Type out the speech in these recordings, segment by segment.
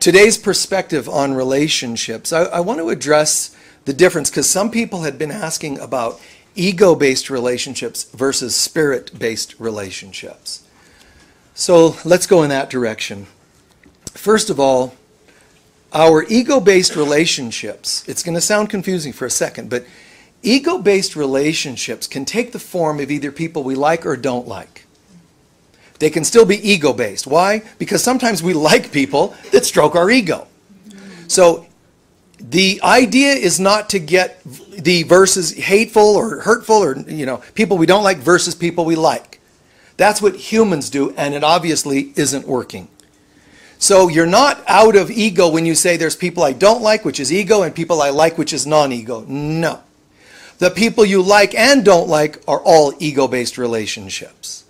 today's perspective on relationships, I want to address the difference, because some people had been asking about ego-based relationships versus spirit-based relationships. So let's go in that direction. First of all, our ego-based relationships, it's going to sound confusing for a second, but ego-based relationships can take the form of either people we like or don't like. They can still be ego-based. Why? Because sometimes we like people that stroke our ego. So the idea is not to get the versus hateful or hurtful or, people we don't like versus people we like. That's what humans do, and it obviously isn't working. So you're not out of ego when you say there's people I don't like, which is ego, and people I like, which is non-ego. No. The people you like and don't like are all ego-based relationships.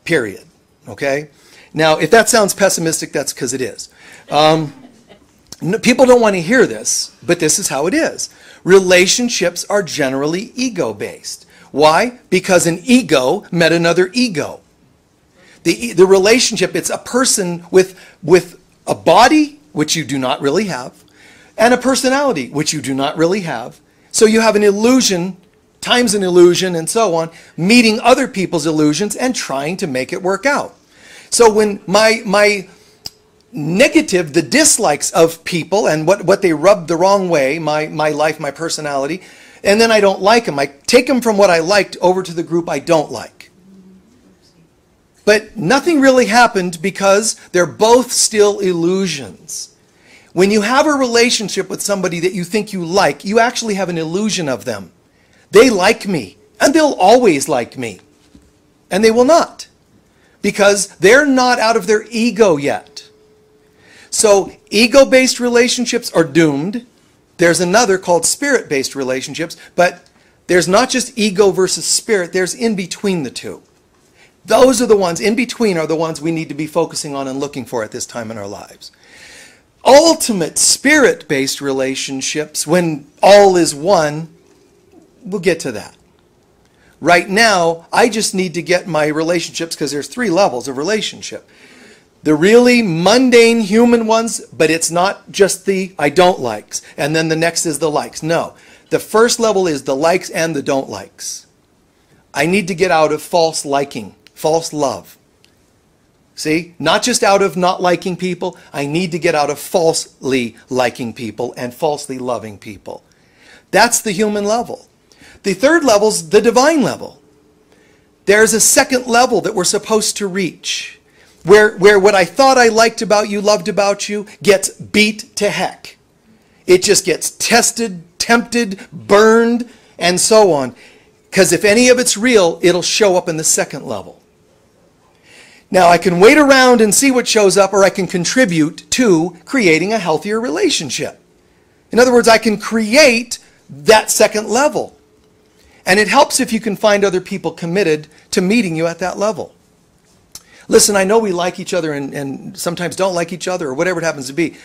Period. Okay? Now, if that sounds pessimistic, that's because it is. People don't want to hear this, but this is how it is. Relationships are generally ego-based. Why? Because an ego met another ego. The relationship, it's a person with a body, which you do not really have, and a personality, which you do not really have. So you have an illusion, times an illusion, and so on, meeting other people's illusions and trying to make it work out. So when my negative, the dislikes of people and what they rub the wrong way, my life, my personality, and then I don't like them. I take them from what I liked over to the group I don't like. But nothing really happened because they're both still illusions. When you have a relationship with somebody that you think you like, you actually have an illusion of them. They like me, and they'll always like me. And they will not, because they're not out of their ego yet. So ego-based relationships are doomed. There's another called spirit-based relationships, but there's not just ego versus spirit, there's in between the two. Those are the ones, in between are the ones we need to be focusing on and looking for at this time in our lives. Ultimate spirit-based relationships, when all is one, we'll get to that. Right now, I just need to get my relationships, because there's 3 levels of relationship. The really mundane human ones, but it's not just the I don't likes, and then the next is the likes. No, the first level is the likes and the don't likes. I need to get out of false liking, false love. See, not just out of not liking people, I need to get out of falsely liking people and falsely loving people. That's the human level. The third level is the divine level. There's a second level that we're supposed to reach, where what I thought I liked about you, loved about you, gets beat to heck. It just gets tested, tempted, burned, and so on. Because if any of it's real, it'll show up in the second level. Now, I can wait around and see what shows up, or I can contribute to creating a healthier relationship. In other words, I can create that second level. And it helps if you can find other people committed to meeting you at that level. Listen, I know we like each other and sometimes don't like each other, or whatever it happens to be.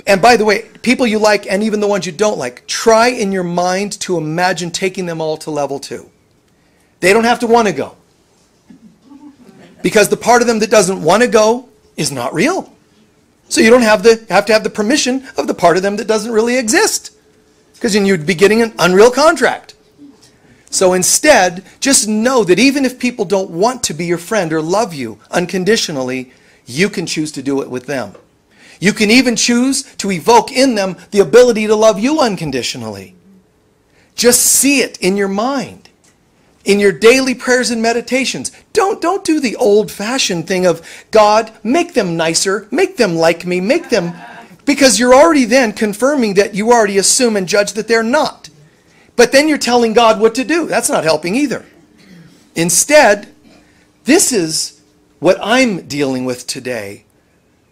And by the way, people you like and even the ones you don't like, try in your mind to imagine taking them all to level 2. They don't have to want to go. Because the part of them that doesn't want to go is not real. So you don't have to have the permission of the part of them that doesn't really exist. Because then you'd be getting an unreal contract. So instead, just know that even if people don't want to be your friend or love you unconditionally, you can choose to do it with them. You can even choose to evoke in them the ability to love you unconditionally. Just see it in your mind, in your daily prayers and meditations. Don't do the old-fashioned thing of, God, make them nicer, make them like me, make them... Because you're already then confirming that you already assume and judge that they're not. But then you're telling God what to do. That's not helping either. Instead, this is what I'm dealing with today.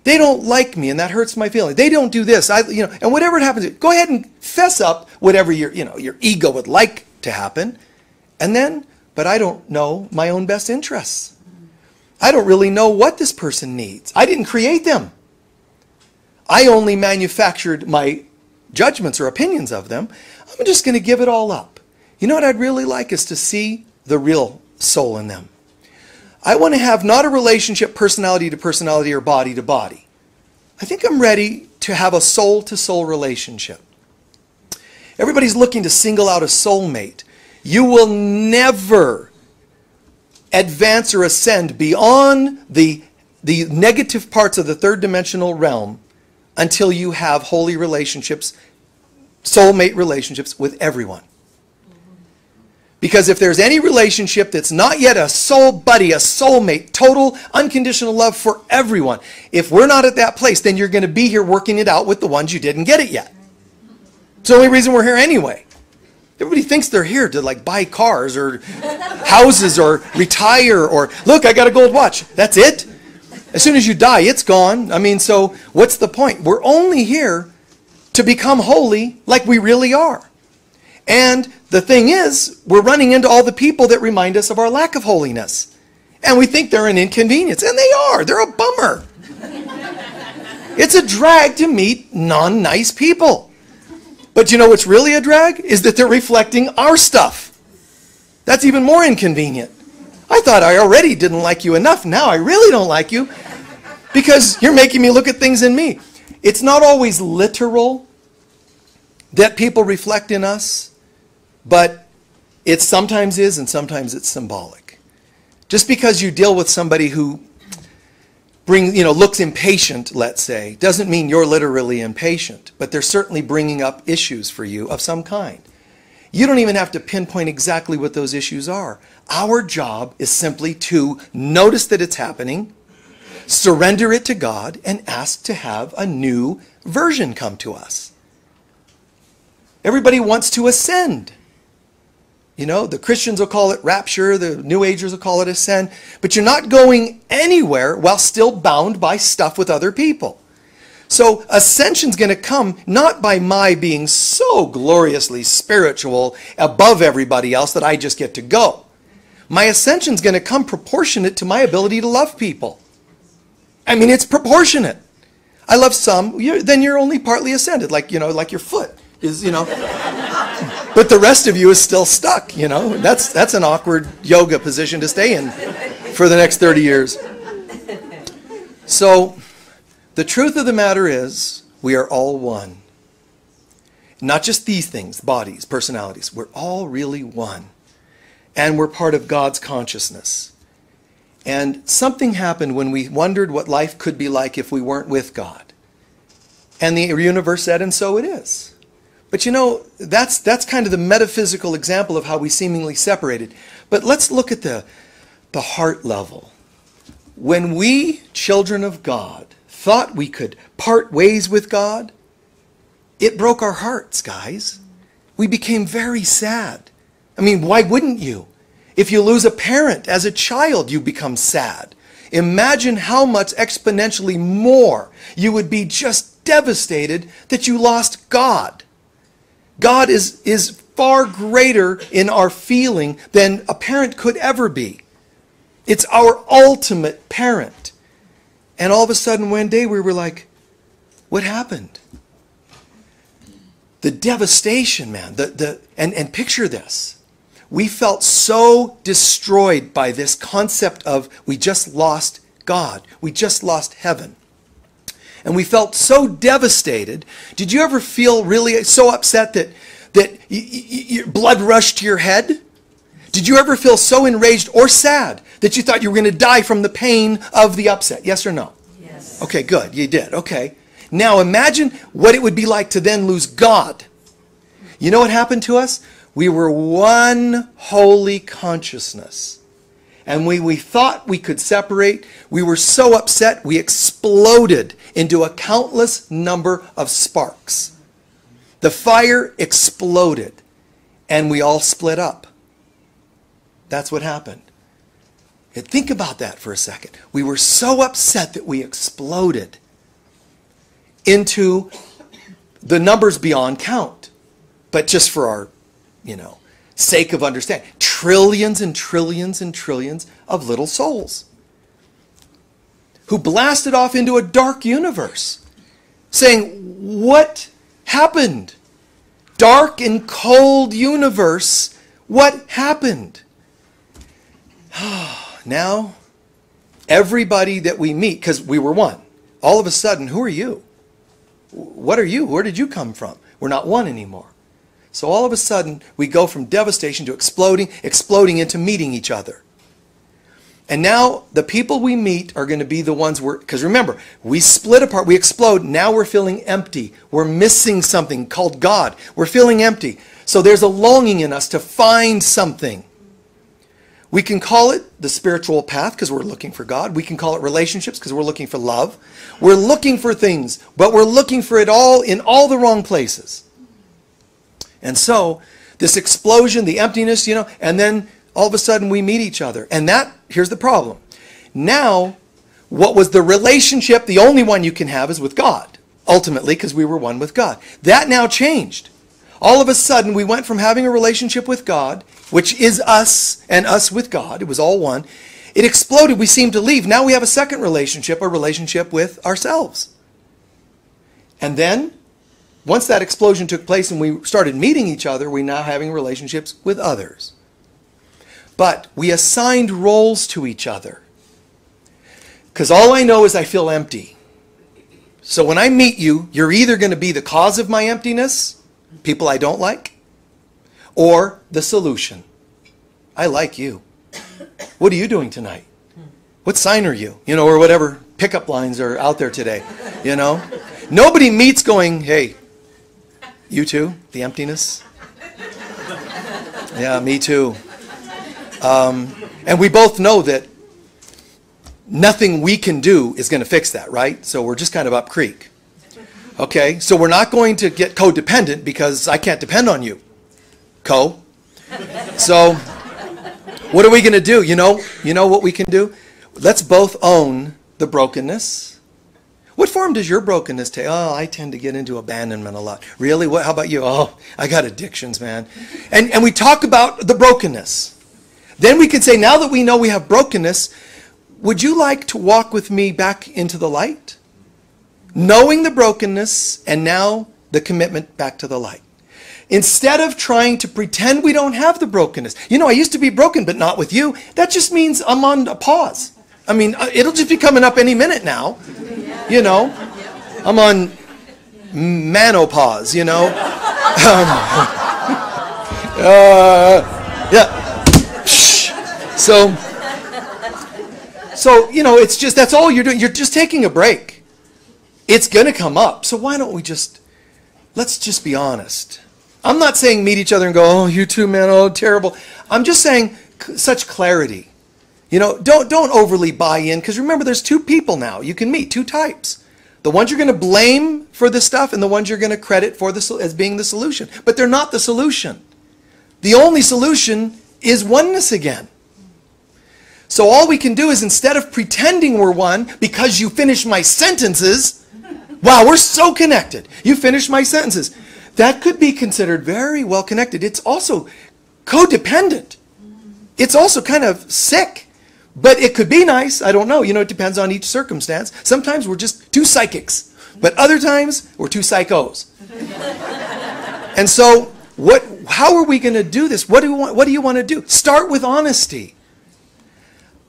They don't like me, and that hurts my feelings. They don't do this. And whatever it happens, go ahead and fess up whatever your ego would like to happen. And then, but I don't know my own best interests. I don't really know what this person needs. I didn't create them. I only manufactured my judgments or opinions of them. I'm just going to give it all up. You know what I'd really like is to see the real soul in them. I want to have not a relationship personality to personality or body to body. I think I'm ready to have a soul-to-soul relationship. Everybody's looking to single out a soulmate. You will never advance or ascend beyond the negative parts of the third dimensional realm until you have holy relationships, soulmate relationships with everyone. Because if there's any relationship that's not yet a soul buddy, a soulmate, total unconditional love for everyone, if we're not at that place, then you're going to be here working it out with the ones you didn't get it yet. It's the only reason we're here anyway. Everybody thinks they're here to like buy cars or houses or retire or, look, I got a gold watch. That's it? As soon as you die, it's gone. I mean, so what's the point? We're only here to become holy like we really are. And the thing is, we're running into all the people that remind us of our lack of holiness. And we think they're an inconvenience. And they are. They're a bummer. It's a drag to meet non-nice people. But you know what's really a drag? Is that they're reflecting our stuff. That's even more inconvenient. I thought I already didn't like you enough. Now I really don't like you because you're making me look at things in me. It's not always literal that people reflect in us, but it sometimes is and sometimes it's symbolic. Just because you deal with somebody who looks impatient, let's say, doesn't mean you're literally impatient, but they're certainly bringing up issues for you of some kind. You don't even have to pinpoint exactly what those issues are. Our job is simply to notice that it's happening, surrender it to God, and ask to have a new version come to us. Everybody wants to ascend. You know, the Christians will call it rapture, the New Agers will call it ascend, but you're not going anywhere while still bound by stuff with other people. So ascension's going to come not by my being so gloriously spiritual above everybody else that I just get to go. My ascension's going to come proportionate to my ability to love people. I mean, it's proportionate. I love some, then you're only partly ascended, like your foot is, but the rest of you is still stuck, That's an awkward yoga position to stay in for the next 30 years. So, the truth of the matter is, we are all one. Not just these things, bodies, personalities. We're all really one. And we're part of God's consciousness. And something happened when we wondered what life could be like if we weren't with God. And the universe said, and so it is. But that's kind of the metaphysical example of how we seemingly separated. But let's look at the heart level. When we, children of God, thought we could part ways with God, it broke our hearts, guys. We became very sad. I mean, why wouldn't you? If you lose a parent as a child, you become sad. Imagine how much exponentially more you would be just devastated that you lost God. God is far greater in our feeling than a parent could ever be. It's our ultimate parent. And all of a sudden one day we were like, what happened? The devastation, man. And picture this. We felt so destroyed by this concept of we just lost God. We just lost heaven. And we felt so devastated. Did you ever feel really so upset that your blood rushed to your head? Did you ever feel so enraged or sad that you thought you were going to die from the pain of the upset? Yes or no? Yes. Okay, good. You did. Okay. Now imagine what it would be like to then lose God. You know what happened to us? We were one holy consciousness. And we thought we could separate. We were so upset, we exploded into a countless number of sparks. The fire exploded, and we all split up. That's what happened. And think about that for a second. We were so upset that we exploded into the numbers beyond count. But just for our, sake of understanding, trillions and trillions and trillions of little souls who blasted off into a dark universe saying, what happened? Dark and cold universe, what happened? Now, everybody that we meet, because we were one, all of a sudden, who are you? What are you? Where did you come from? We're not one anymore. So all of a sudden, we go from devastation to exploding into meeting each other. And now the people we meet are going to be the ones because remember, we split apart, we explode, now we're feeling empty. We're missing something called God. We're feeling empty. So there's a longing in us to find something. We can call it the spiritual path because we're looking for God. We can call it relationships because we're looking for love. We're looking for things, but we're looking for it all in all the wrong places. And so this explosion, the emptiness, and then all of a sudden we meet each other. And here's the problem. Now, what was the relationship, the only one you can have is with God, ultimately, because we were one with God. That now changed. All of a sudden, we went from having a relationship with God, which is us and us with God. It was all one. It exploded. We seemed to leave. Now we have a second relationship, a relationship with ourselves. And then, once that explosion took place and we started meeting each other, we're now having relationships with others. But we assigned roles to each other. Because all I know is I feel empty. So when I meet you, you're either going to be the cause of my emptiness, people I don't like, or the solution. I like you. What are you doing tonight? What sign are you? Or whatever pickup lines are out there today. Nobody meets going, hey, you too? The emptiness? Yeah, me too. And we both know that nothing we can do is going to fix that, right? So we're just kind of up creek. Okay, so we're not going to get codependent because I can't depend on you. So what are we going to do? You know what we can do? Let's both own the brokenness. What form does your brokenness take? Oh, I tend to get into abandonment a lot. Really? How about you? Oh, I got addictions, man. And we talk about the brokenness. Then we can say, now that we know we have brokenness, would you like to walk with me back into the light? Knowing the brokenness and now the commitment back to the light. Instead of trying to pretend we don't have the brokenness. I used to be broken, but not with you. That just means I'm on a pause. I mean, it'll just be coming up any minute now. I'm on manopause, yeah. So, it's just, that's all you're doing. You're just taking a break. It's going to come up. So why don't we let's just be honest. I'm not saying meet each other and go, oh, you too, man, oh, terrible. I'm just saying such clarity. Don't overly buy in, because remember, there's two people now you can meet, two types. The ones you're going to blame for this stuff and the ones you're going to credit as being the solution. But they're not the solution. The only solution is oneness again. So all we can do is, instead of pretending we're one because you finished my sentences, wow, we're so connected. You finished my sentences. That could be considered very well connected. It's also codependent. It's also kind of sick. But it could be nice. I don't know. It depends on each circumstance. Sometimes we're just two psychics. But other times, we're two psychos. And so, how are we going to do this? What do you want to do? Start with honesty.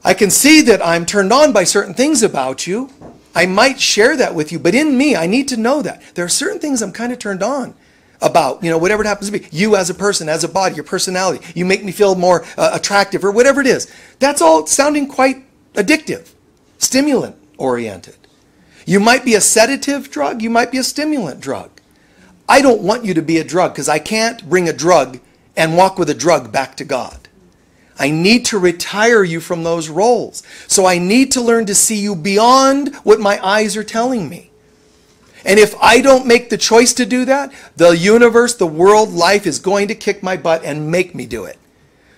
I can see that I'm turned on by certain things about you. I might share that with you, but in me, I need to know that. There are certain things I'm kind of turned on about, whatever it happens to be. You as a person, as a body, your personality. You make me feel more attractive, or whatever it is. That's all sounding quite addictive, stimulant-oriented. You might be a sedative drug. You might be a stimulant drug. I don't want you to be a drug, because I can't bring a drug and walk with a drug back to God. I need to retire you from those roles. So I need to learn to see you beyond what my eyes are telling me. And if I don't make the choice to do that, the universe, the world, life is going to kick my butt and make me do it.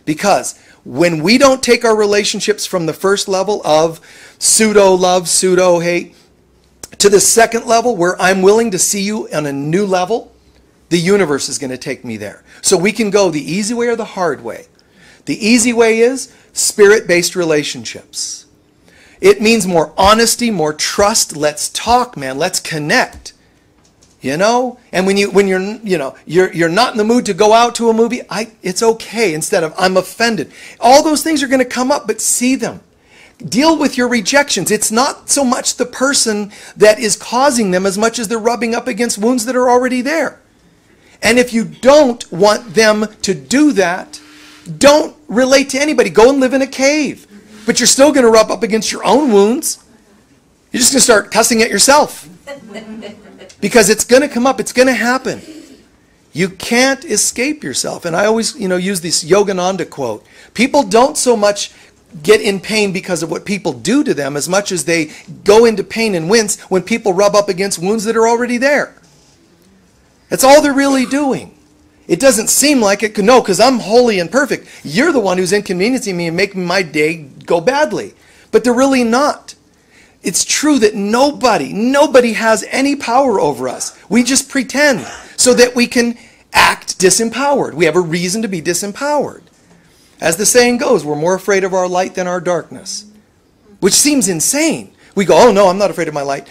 Because when we don't take our relationships from the first level of pseudo-love, pseudo-hate, to the second level where I'm willing to see you on a new level, the universe is going to take me there. So we can go the easy way or the hard way. The easy way is spirit-based relationships. It means more honesty, more trust. Let's talk, man. Let's connect. And when you're not in the mood to go out to a movie, it's okay. Instead of I'm offended. All those things are going to come up, but see them. Deal with your rejections. It's not so much the person that is causing them as much as they're rubbing up against wounds that are already there. And if you don't want them to do that, don't relate to anybody. Go and live in a cave. But you're still going to rub up against your own wounds. You're just going to start cussing at yourself. Because it's going to come up. It's going to happen. You can't escape yourself. And I always, use this Yogananda quote. People don't so much get in pain because of what people do to them as much as they go into pain and wince when people rub up against wounds that are already there. That's all they're really doing. It doesn't seem like it. No, because I'm holy and perfect. You're the one who's inconveniencing me and making my day go badly. But they're really not. It's true that nobody has any power over us. We just pretend so that we can act disempowered. We have a reason to be disempowered. As the saying goes, we're more afraid of our light than our darkness. Which seems insane. We go, oh no, I'm not afraid of my light.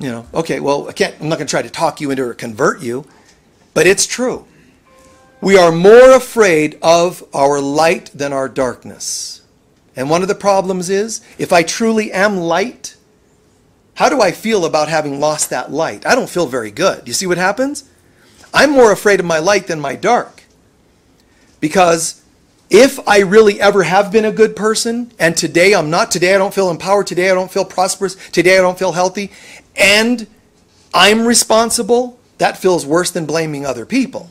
Okay, well, I'm not going to try to talk you into or convert you. But it's true. We are more afraid of our light than our darkness. And one of the problems is, if I truly am light, how do I feel about having lost that light? I don't feel very good. You see what happens? I'm more afraid of my light than my dark. Because if I really ever have been a good person, and today I'm not, today I don't feel empowered, today I don't feel prosperous, today I don't feel healthy, and I'm responsible, that feels worse than blaming other people.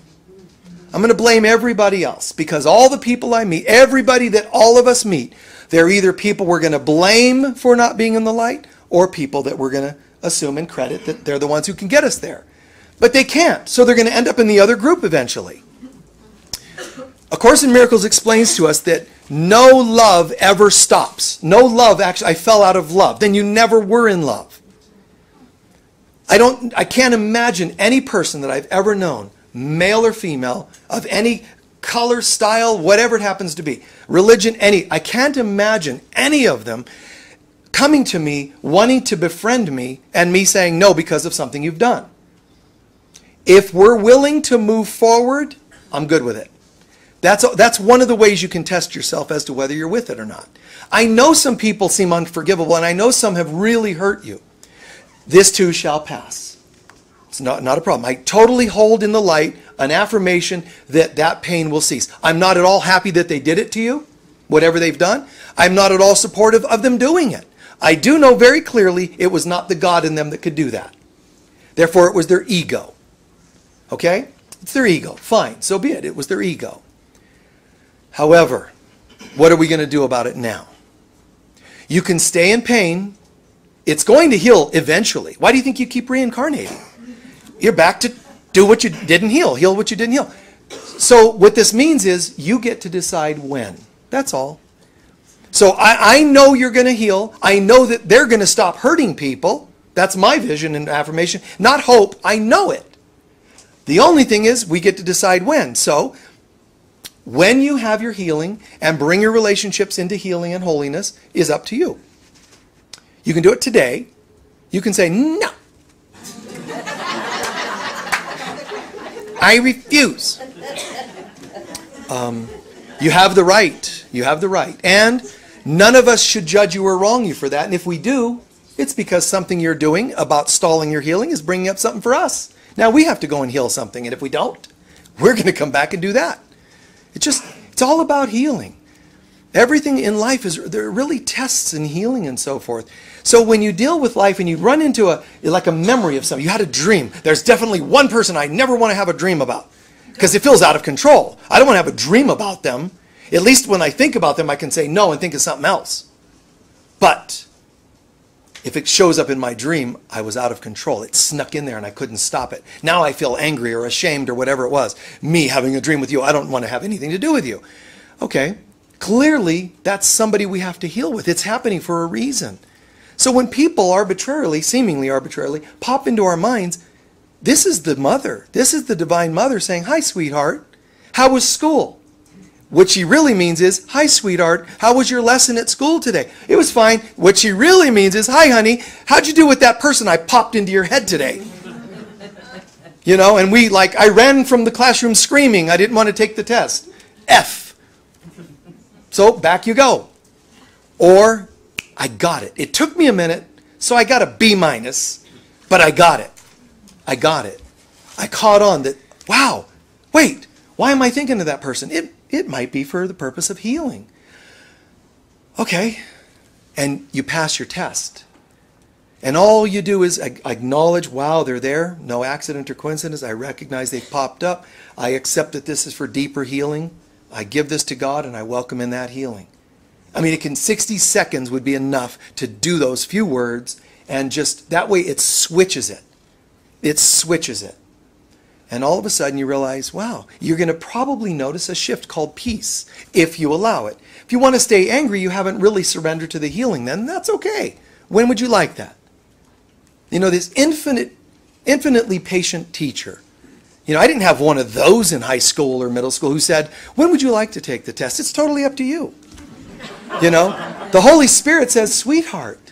I'm going to blame everybody else, because all the people I meet, everybody that all of us meet, they're either people we're going to blame for not being in the light, or people that we're going to assume and credit that they're the ones who can get us there. But they can't, so they're going to end up in the other group eventually. A Course in Miracles explains to us that no love ever stops. No love, actually, I fell out of love. Then you never were in love. I can't imagine any person that I've ever known, male or female, of any color, style, whatever it happens to be, religion, I can't imagine any of them coming to me, wanting to befriend me, and me saying no because of something you've done. If we're willing to move forward, I'm good with it. That's one of the ways you can test yourself as to whether you're with it or not. I know some people seem unforgivable, and I know some have really hurt you. This too shall pass. It's not a problem. I totally hold in the light an affirmation that that pain will cease. I'm not at all happy that they did it to you, whatever they've done. I'm not at all supportive of them doing it. I do know very clearly it was not the God in them that could do that. Therefore, it was their ego. Okay? It's their ego. Fine. So be it. It was their ego. However, what are we going to do about it now? You can stay in pain. It's going to heal eventually. Why do you think you keep reincarnating? You're back to do what you didn't heal what you didn't heal. So what this means is you get to decide when. That's all. So I know you're going to heal. I know that they're going to stop hurting people. That's my vision and affirmation. Not hope. I know it. The only thing is we get to decide when. So when you have your healing and bring your relationships into healing and holiness is up to you. You can do it today. You can say, no. I refuse. You have the right. You have the right. And none of us should judge you or wrong you for that. And if we do, it's because something you're doing about stalling your healing is bringing up something for us. Now we have to go and heal something. And if we don't, we're going to come back and do that. It's all about healing. Everything in life there are really tests and healing and so forth. So when you deal with life and you run into like a memory of something, you had a dream. There's definitely one person I never want to have a dream about because it feels out of control. I don't want to have a dream about them. At least when I think about them, I can say no and think of something else. But if it shows up in my dream, I was out of control. It snuck in there and I couldn't stop it. Now I feel angry or ashamed or whatever it was. Me having a dream with you, I don't want to have anything to do with you. Okay, clearly that's somebody we have to heal with. It's happening for a reason. So when people arbitrarily, seemingly arbitrarily, pop into our minds, this is the mother. This is the divine mother saying, hi, sweetheart. How was school? What she really means is, hi, sweetheart, how was your lesson at school today? It was fine. What she really means is, hi, honey, how'd you do with that person I popped into your head today? You know, and I ran from the classroom screaming. I didn't want to take the test. F. So back you go. Or I got it. It took me a minute, so I got a B minus, but I got it. I got it. I caught on that, wow, wait, why am I thinking of that person? It might be for the purpose of healing. Okay. And you pass your test. And all you do is acknowledge, wow, they're there. No accident or coincidence. I recognize they've popped up. I accept that this is for deeper healing. I give this to God and I welcome in that healing. I mean, 60 seconds would be enough to do those few words, and just that way it switches it. It switches it. And all of a sudden you realize, wow, you're going to probably notice a shift called peace if you allow it. If you want to stay angry, you haven't really surrendered to the healing, then that's okay. When would you like that? You know, this infinitely patient teacher. You know, I didn't have one of those in high school or middle school who said, when would you like to take the test? It's totally up to you. You know, the Holy Spirit says, sweetheart,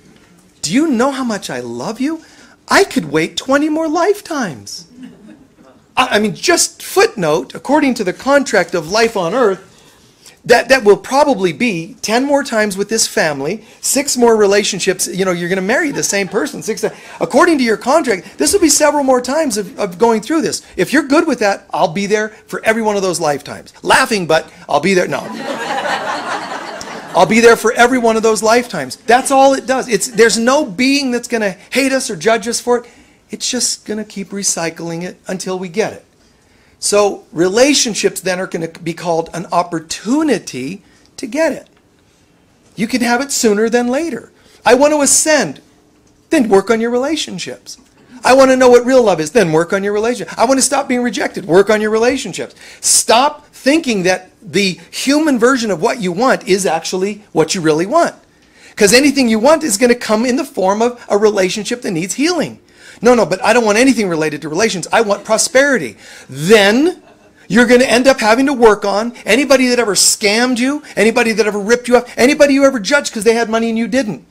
do you know how much I love you? I could wait 20 more lifetimes. I mean, just footnote, according to the contract of life on earth, that will probably be 10 more times with this family, 6 more relationships. You know, you're going to marry the same person 6 times. According to your contract, this will be several more times of going through this. If you're good with that, I'll be there for every one of those lifetimes. Laughing, but I'll be there. No. I'll be there for every one of those lifetimes. That's all it does. There's no being that's going to hate us or judge us for it. It's just going to keep recycling it until we get it. So relationships then are going to be called an opportunity to get it. You can have it sooner than later. I want to ascend. Then work on your relationships. I want to know what real love is. Then work on your relationship. I want to stop being rejected. Work on your relationships. Stop thinking that the human version of what you want is actually what you really want. Because anything you want is going to come in the form of a relationship that needs healing. No, but I don't want anything related to relations. I want prosperity. Then you're going to end up having to work on anybody that ever scammed you, anybody that ever ripped you off, anybody you ever judged because they had money and you didn't.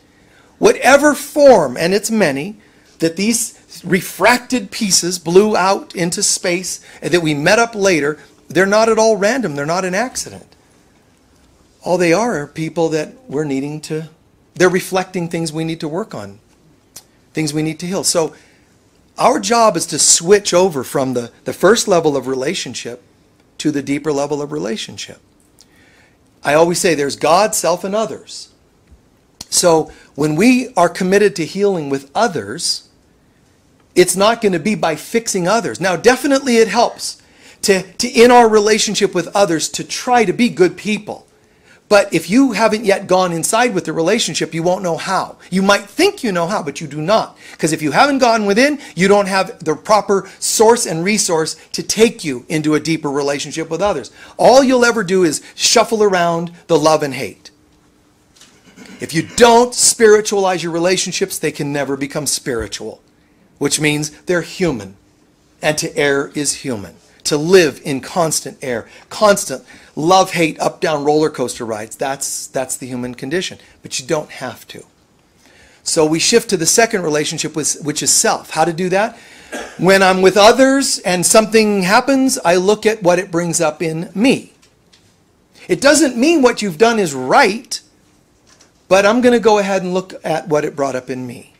Whatever form, and it's many, that these refracted pieces blew out into space and that we met up later, they're not at all random. They're not an accident. All they are people that we're needing to, they're reflecting things we need to work on, things we need to heal. So our job is to switch over from the first level of relationship to the deeper level of relationship. I always say there's God, self, and others. So when we are committed to healing with others, it's not going to be by fixing others. Now, definitely it helps to in our relationship with others to try to be good people. But if you haven't yet gone inside with the relationship, you won't know how. You might think you know how, but you do not. Because if you haven't gone within, you don't have the proper source and resource to take you into a deeper relationship with others. All you'll ever do is shuffle around the love and hate. If you don't spiritualize your relationships, they can never become spiritual, which means they're human. And to err is human. To live in constant error, constant love, hate, up, down roller coaster rides. That's the human condition. But you don't have to. So we shift to the second relationship, which is self. How to do that? When I'm with others and something happens, I look at what it brings up in me. It doesn't mean what you've done is right, but I'm going to go ahead and look at what it brought up in me.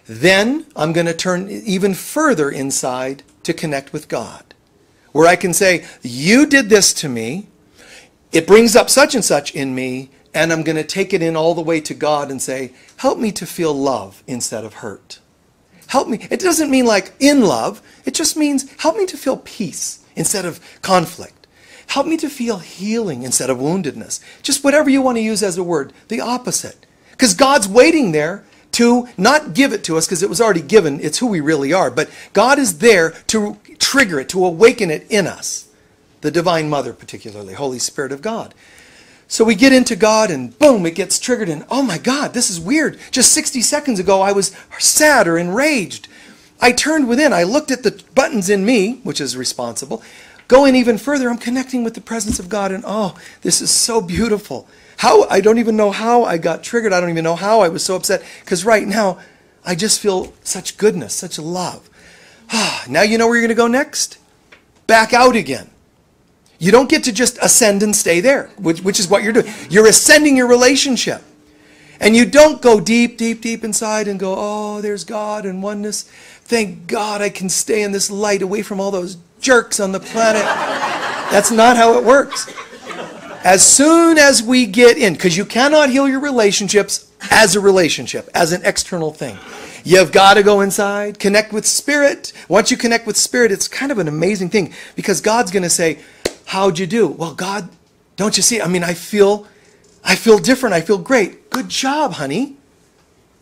Then I'm going to turn even further inside to connect with God, where I can say, you did this to me, it brings up such and such in me, and I'm going to take it in all the way to God and say, help me to feel love instead of hurt. Help me. It doesn't mean like in love. It just means help me to feel peace instead of conflict. Help me to feel healing instead of woundedness. Just whatever you want to use as a word, the opposite. Because God's waiting there to not give it to us because it was already given. It's who we really are. But God is there to trigger it, to awaken it in us. The Divine Mother particularly, Holy Spirit of God. So we get into God and boom, it gets triggered and oh my God, this is weird. Just 60 seconds ago I was sad or enraged. I turned within, I looked at the buttons in me, which is responsible. Going even further, I'm connecting with the presence of God and oh, this is so beautiful. I don't even know how I got triggered. I don't even know how I was so upset. Because right now, I just feel such goodness, such love. Now you know where you're going to go next? Back out again. You don't get to just ascend and stay there, which is what you're doing. You're ascending your relationship. And you don't go deep, deep, deep inside and go, oh, there's God and oneness. Thank God I can stay in this light away from all those jerks on the planet. That's not how it works. As soon as we get in, because you cannot heal your relationships as a relationship, as an external thing. You've got to go inside, connect with Spirit. Once you connect with Spirit, it's kind of an amazing thing, because God's going to say, how'd you do? Well, God, don't you see? I mean, I feel different. I feel great. Good job, honey.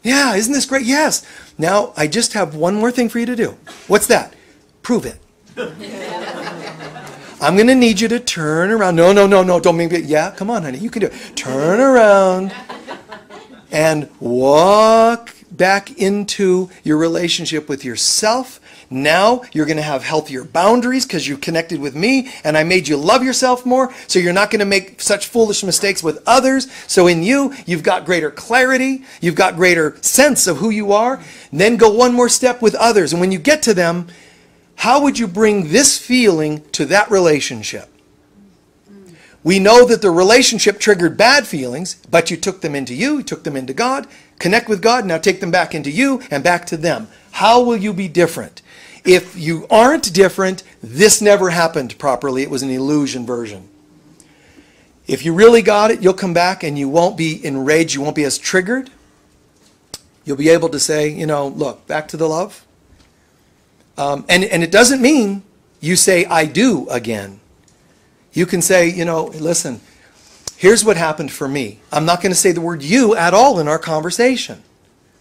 Yeah, isn't this great? Yes. Now, I just have one more thing for you to do. What's that? Prove it. I'm going to need you to turn around. No, don't make me. Yeah, come on, honey. You can do it. Turn around and walk back into your relationship with yourself. Now you're going to have healthier boundaries because you connected with me and I made you love yourself more, so you're not going to make such foolish mistakes with others. So in you, you've got greater clarity, you've got greater sense of who you are. And then go one more step with others. And when you get to them, how would you bring this feeling to that relationship? We know that the relationship triggered bad feelings, but you took them into you took them into God. Connect with God, now take them back into you and back to them. How will you be different? If you aren't different, this never happened properly. It was an illusion version. If you really got it, you'll come back and you won't be enraged. You won't be as triggered. You'll be able to say, you know, look, back to the love. And it doesn't mean you say, I do again. You can say, you know, listen, here's what happened for me. I'm not going to say the word you at all in our conversation,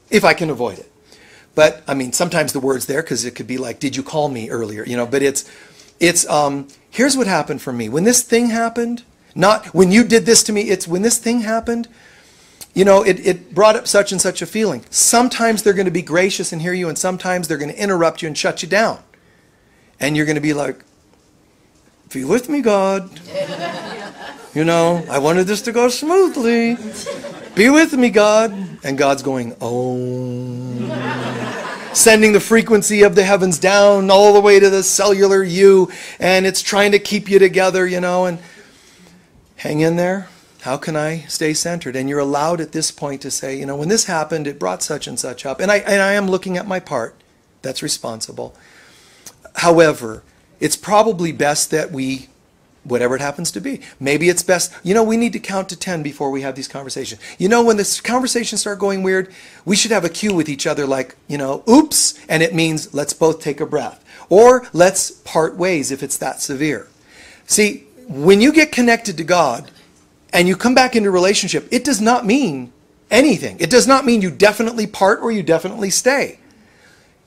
if I can avoid it. But, I mean, sometimes the word's there because it could be like, did you call me earlier? You know, but it's here's what happened for me. When this thing happened, not when you did this to me, it's when this thing happened, you know, it brought up such and such a feeling. Sometimes they're going to be gracious and hear you, and sometimes they're going to interrupt you and shut you down. And you're going to be like, be with me, God. You know, I wanted this to go smoothly. Be with me, God. And God's going, oh. Sending the frequency of the heavens down all the way to the cellular you. And it's trying to keep you together, you know. And hang in there. How can I stay centered? And you're allowed at this point to say, you know, when this happened, it brought such and such up. And I am looking at my part. That's responsible. However, it's probably best that we, whatever it happens to be, maybe it's best, you know, we need to count to 10 before we have these conversations. You know, when this conversations start going weird, we should have a cue with each other like, you know, oops, and it means let's both take a breath. Or let's part ways if it's that severe. See, when you get connected to God and you come back into a relationship, it does not mean anything. It does not mean you definitely part or you definitely stay.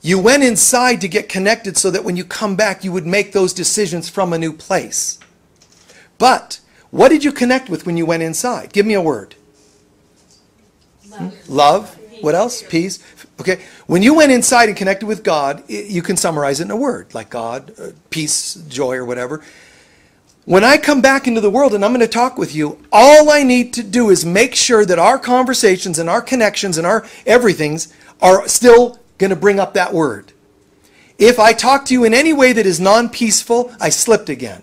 You went inside to get connected so that when you come back, you would make those decisions from a new place. But what did you connect with when you went inside? Give me a word. Love. Love. What else? Peace. Okay. When you went inside and connected with God, you can summarize it in a word, like God, peace, joy, or whatever. When I come back into the world and I'm going to talk with you, all I need to do is make sure that our conversations and our connections and our everythings are still going to bring up that word. If I talk to you in any way that is non-peaceful, I slipped again.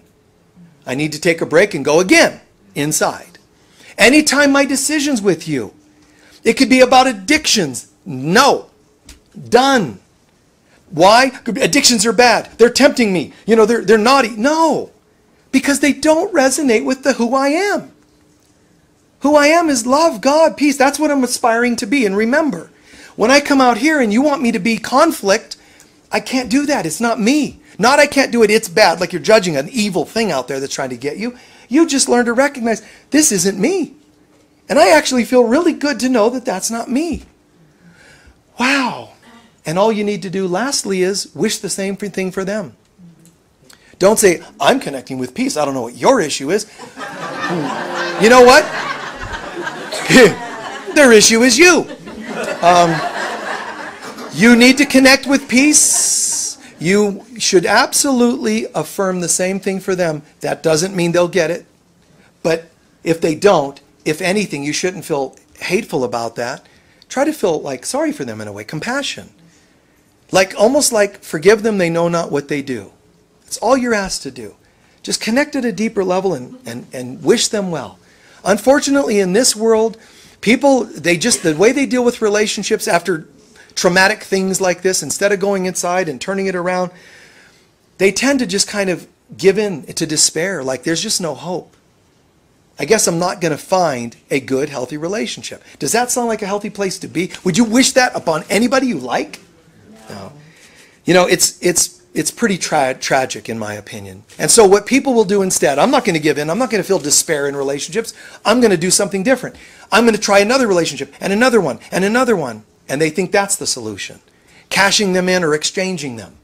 I need to take a break and go again inside. Anytime my decisions with you, it could be about addictions. No. Done. Why? Addictions are bad. They're tempting me. You know, they're naughty. No. Because they don't resonate with the who I am. Who I am is love, God, peace. That's what I'm aspiring to be. And remember, when I come out here and you want me to be conflict, I can't do that. It's not me. Not I can't do it, it's bad, like you're judging an evil thing out there that's trying to get you. You just learn to recognize, this isn't me. And I actually feel really good to know that that's not me. Wow. And all you need to do lastly is wish the same thing for them. Don't say, I'm connecting with peace. I don't know what your issue is. You know what? Their issue is you. You need to connect with peace. You should absolutely affirm the same thing for them. That doesn't mean they'll get it. But if they don't, if anything, you shouldn't feel hateful about that. Try to feel like sorry for them in a way, compassion. Like almost like forgive them, they know not what they do. It's all you're asked to do. Just connect at a deeper level and wish them well. Unfortunately, in this world, People, the way they deal with relationships after traumatic things like this, instead of going inside and turning it around, they tend to just kind of give in to despair, like there's just no hope. I guess I'm not going to find a good, healthy relationship. Does that sound like a healthy place to be? Would you wish that upon anybody you like? No. You know, it's pretty tragic in my opinion. And so what people will do instead, I'm not going to give in. I'm not going to feel despair in relationships. I'm going to do something different. I'm going to try another relationship and another one and another one. And they think that's the solution. Cashing them in or exchanging them.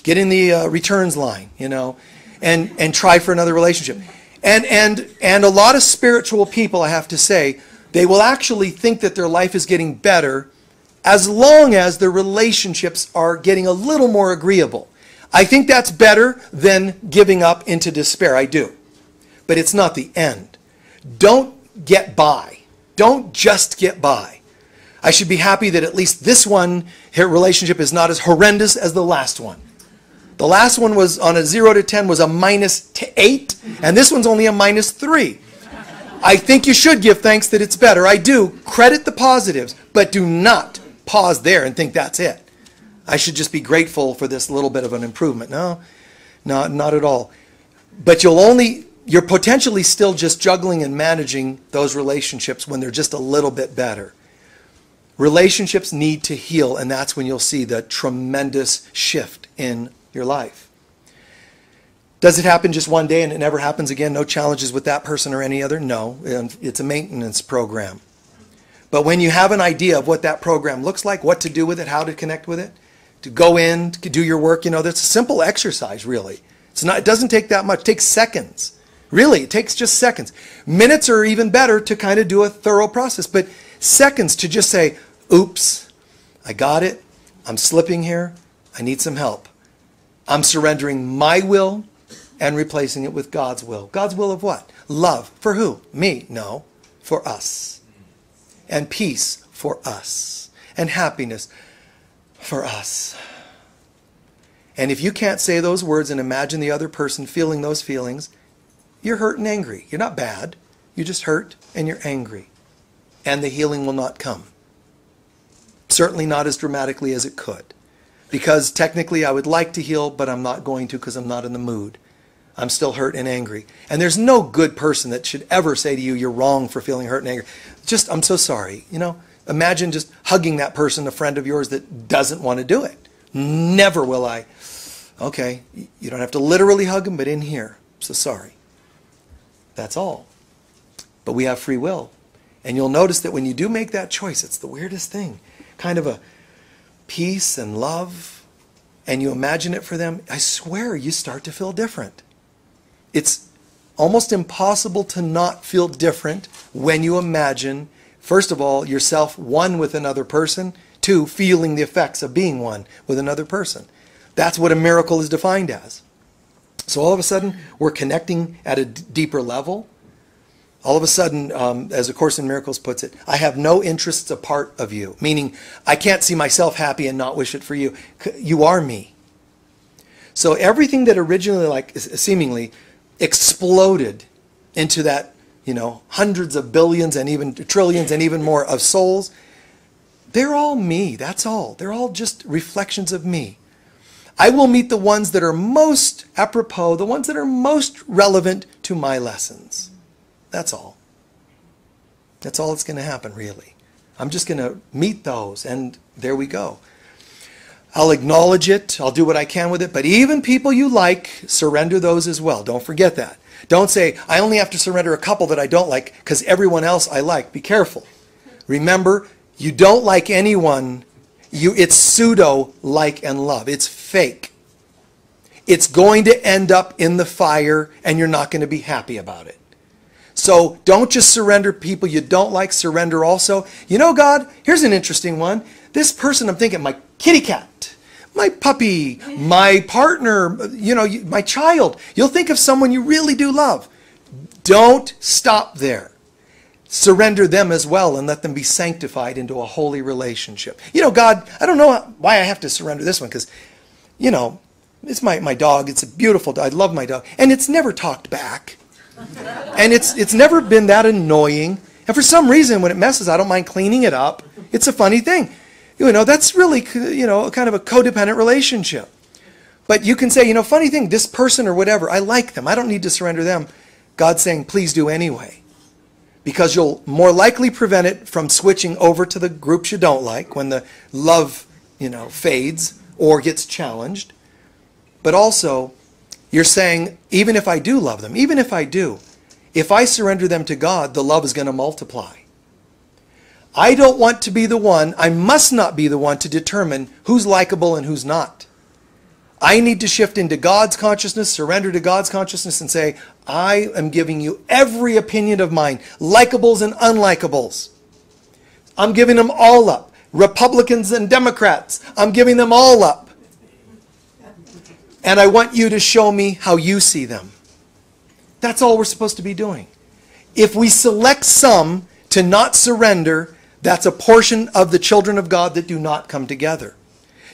Get in the returns line, you know, and try for another relationship. And a lot of spiritual people, I have to say, they will actually think that their life is getting better as long as their relationships are getting a little more agreeable. I think that's better than giving up into despair. I do. But it's not the end. Don't get by. Don't just get by. I should be happy that at least this one relationship is not as horrendous as the last one. The last one was on a 0 to 10 was a -8, and this one's only a -3. I think you should give thanks that it's better. I do. Credit the positives, but do not pause there and think that's it. I should just be grateful for this little bit of an improvement. No, not at all. But you're potentially still just juggling and managing those relationships when they're just a little bit better. Relationships need to heal, and that's when you'll see the tremendous shift in your life. Does it happen just one day and it never happens again? No challenges with that person or any other? No, it's a maintenance program. But when you have an idea of what that program looks like, what to do with it, how to connect with it, to go in, to do your work, you know, that's a simple exercise, really. It doesn't take that much. It takes seconds. Really, it takes just seconds. Minutes are even better to kind of do a thorough process, but seconds to just say, oops, I got it. I'm slipping here. I need some help. I'm surrendering my will and replacing it with God's will. God's will of what? Love. For who? Me? No. For us. And peace for us. And happiness for us. And if you can't say those words and imagine the other person feeling those feelings, you're hurt and angry. You're not bad. You're just hurt and you're angry. And the healing will not come. Certainly not as dramatically as it could. Because technically I would like to heal, but I'm not going to because I'm not in the mood. I'm still hurt and angry. And there's no good person that should ever say to you, you're wrong for feeling hurt and angry. Just, I'm so sorry. You know, imagine just hugging that person, a friend of yours that doesn't want to do it. Never will I. Okay, you don't have to literally hug them, but in here, I'm so sorry. That's all. But we have free will. And you'll notice that when you do make that choice, it's the weirdest thing. Kind of a peace and love, and you imagine it for them, I swear you start to feel different. It's almost impossible to not feel different when you imagine, first of all, yourself one with another person, two, feeling the effects of being one with another person. That's what a miracle is defined as. So all of a sudden, we're connecting at a deeper level. All of a sudden, as A Course in Miracles puts it, I have no interests apart of you. Meaning, I can't see myself happy and not wish it for you. You are me. So everything that originally, seemingly exploded into that, you know, hundreds of billions and even trillions and even more of souls, they're all me. That's all. They're all just reflections of me. I will meet the ones that are most apropos, the ones that are most relevant to my lessons. That's all. That's all that's going to happen, really. I'm just going to meet those, and there we go. I'll acknowledge it. I'll do what I can with it. But even people you like, surrender those as well. Don't forget that. Don't say, I only have to surrender a couple that I don't like because everyone else I like. Be careful. Remember, you don't like anyone. It's pseudo like and love. It's fake. It's going to end up in the fire, and you're not going to be happy about it. So don't just surrender people you don't like. Surrender also. You know, God, here's an interesting one. This person, I'm thinking, my kitty cat, my puppy, my partner, you know, my child. You'll think of someone you really do love. Don't stop there. Surrender them as well and let them be sanctified into a holy relationship. You know, God, I don't know why I have to surrender this one because, you know, it's my dog. It's a beautiful dog. I love my dog. And it's never talked back. And it's never been that annoying. And for some reason, when it messes, I don't mind cleaning it up. It's a funny thing. That's really, kind of a codependent relationship. But you can say, funny thing, this person or whatever, I like them. I don't need to surrender them. God's saying, please do anyway. Because you'll more likely prevent it from switching over to the groups you don't like when the love, fades or gets challenged. But also, you're saying, even if I do love them, even if I do, if I surrender them to God, the love is going to multiply. I don't want to be the one, I must not be the one to determine who's likable and who's not. I need to shift into God's consciousness, surrender to God's consciousness and say, I am giving you every opinion of mine, likables and unlikables. I'm giving them all up. Republicans and Democrats, I'm giving them all up. And I want you to show me how you see them. That's all we're supposed to be doing. If we select some to not surrender, that's a portion of the children of God that do not come together.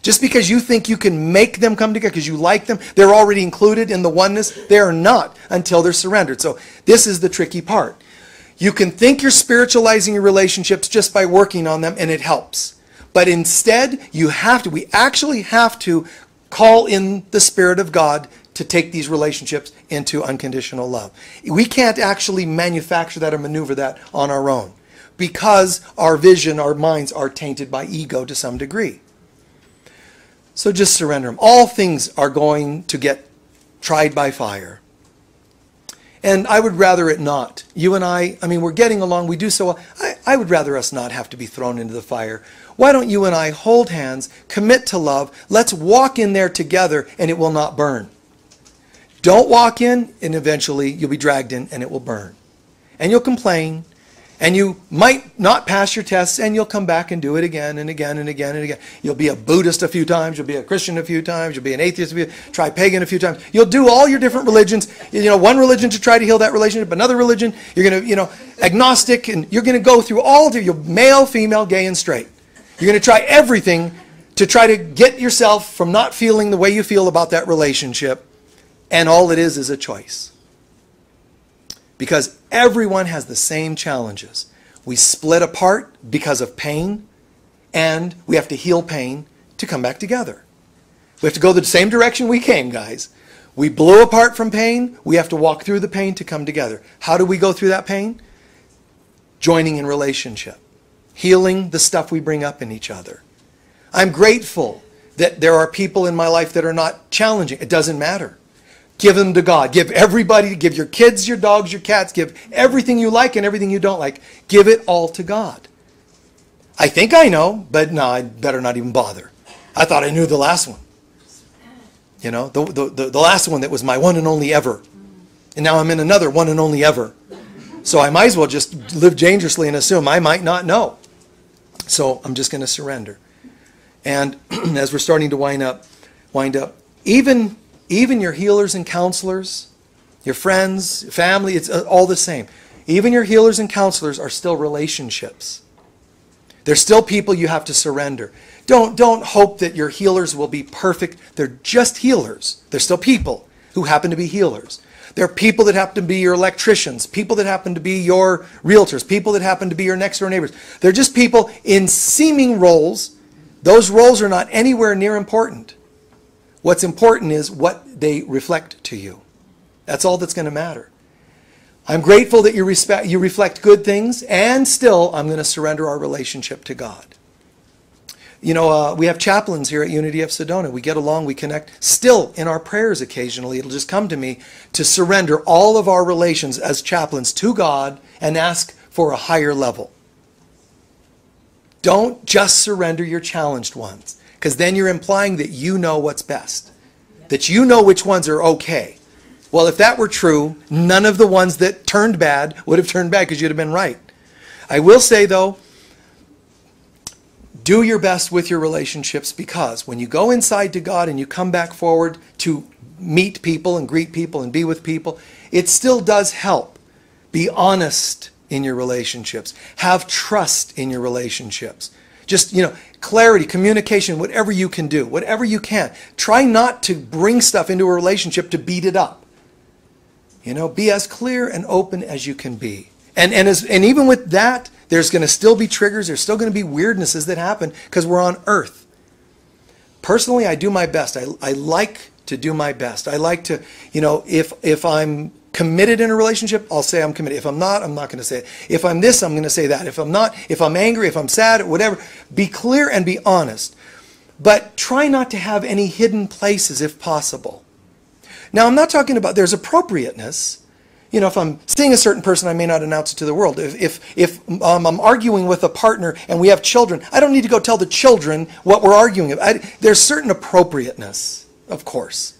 Just because you think you can make them come together because you like them, they're already included in the oneness, they are not until they're surrendered. So this is the tricky part. You can think you're spiritualizing your relationships just by working on them, and it helps. But instead, we actually have to call in the Spirit of God to take these relationships into unconditional love. We can't actually manufacture that or maneuver that on our own because our vision, our minds are tainted by ego to some degree. So just surrender them. All things are going to get tried by fire. And I would rather it not. You and I mean, we're getting along, we do so well. I would rather us not have to be thrown into the fire. Why don't you and I hold hands, commit to love, let's walk in there together and it will not burn. Don't walk in and eventually you'll be dragged in and it will burn. And you'll complain and you might not pass your tests and you'll come back and do it again and again and again and again. You'll be a Buddhist a few times, you'll be a Christian a few times, you'll be an atheist a few times, try pagan a few times. You'll do all your different religions, one religion to try to heal that relationship, another religion, you're going to, agnostic, and you're going to go through all of your male, female, gay, and straight. You're going to try everything to try to get yourself from not feeling the way you feel about that relationship. And all it is a choice. Because everyone has the same challenges. We split apart because of pain, and we have to heal pain to come back together. We have to go the same direction we came, guys. We blew apart from pain. We have to walk through the pain to come together. How do we go through that pain? Joining in relationship. Healing the stuff we bring up in each other. I'm grateful that there are people in my life that are not challenging. It doesn't matter. Give them to God. Give everybody, give your kids, your dogs, your cats, give everything you like and everything you don't like. Give it all to God. I think I know, but no, I'd better not even bother. I thought I knew the last one. The last one that was my one and only ever. And now I'm in another one and only ever. So I might as well just live dangerously and assume I might not know. So I'm just going to surrender. And as we're starting to wind up, even your healers and counselors, your friends, family, it's all the same. Even your healers and counselors are still relationships. They're still people you have to surrender. Don't hope that your healers will be perfect. They're just healers. They're still people who happen to be healers. They're people that happen to be your electricians, people that happen to be your realtors, people that happen to be your next door neighbors. They're just people in seeming roles. Those roles are not anywhere near important. What's important is what they reflect to you. That's all that's going to matter. I'm grateful that you reflect good things, and still I'm going to surrender our relationship to God. We have chaplains here at Unity of Sedona. We get along, we connect. Still, in our prayers occasionally, it'll just come to me to surrender all of our relations as chaplains to God and ask for a higher level. Don't just surrender your challenged ones, because then you're implying that you know what's best, that you know which ones are okay. Well, if that were true, none of the ones that turned bad would have turned bad because you'd have been right. I will say, though, do your best with your relationships, because when you go inside to God and you come back forward to meet people and greet people and be with people, it still does help. Be honest in your relationships. Have trust in your relationships. Just, clarity, communication, whatever you can do, whatever you can. Try not to bring stuff into a relationship to beat it up. Be as clear and open as you can be. And even with that, there's going to still be triggers. There's still going to be weirdnesses that happen because we're on earth. Personally, I do my best. I like to do my best. I like to, if I'm committed in a relationship, I'll say I'm committed. If I'm not going to say it. If I'm this, I'm going to say that. If I'm not, if I'm angry, if I'm sad, whatever, be clear and be honest. But try not to have any hidden places if possible. Now, I'm not talking about, there's appropriateness. If I'm seeing a certain person, I may not announce it to the world. If I'm arguing with a partner and we have children, I don't need to go tell the children what we're arguing about. There's certain appropriateness, of course.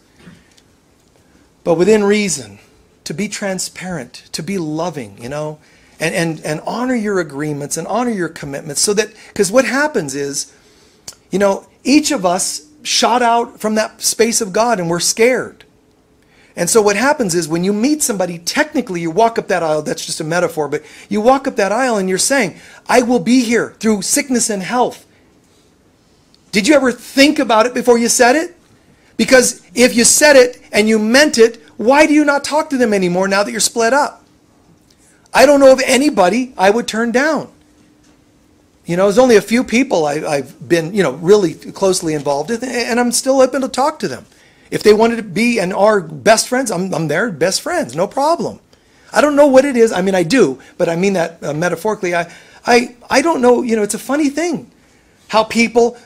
But within reason, to be transparent, to be loving, and honor your agreements and honor your commitments so that, because what happens is, each of us shot out from that space of God and we're scared. And so what happens is when you meet somebody, technically you walk up that aisle, that's just a metaphor, but you walk up that aisle and you're saying, I will be here through sickness and health. Did you ever think about it before you said it? Because if you said it and you meant it, why do you not talk to them anymore now that you're split up? I don't know of anybody I would turn down. There's only a few people I've been, really closely involved with, and I'm still open to talk to them. If they wanted to be and are best friends, I'm their best friends, no problem. I don't know what it is. I mean, I do, but I mean that metaphorically. I don't know, it's a funny thing. How people,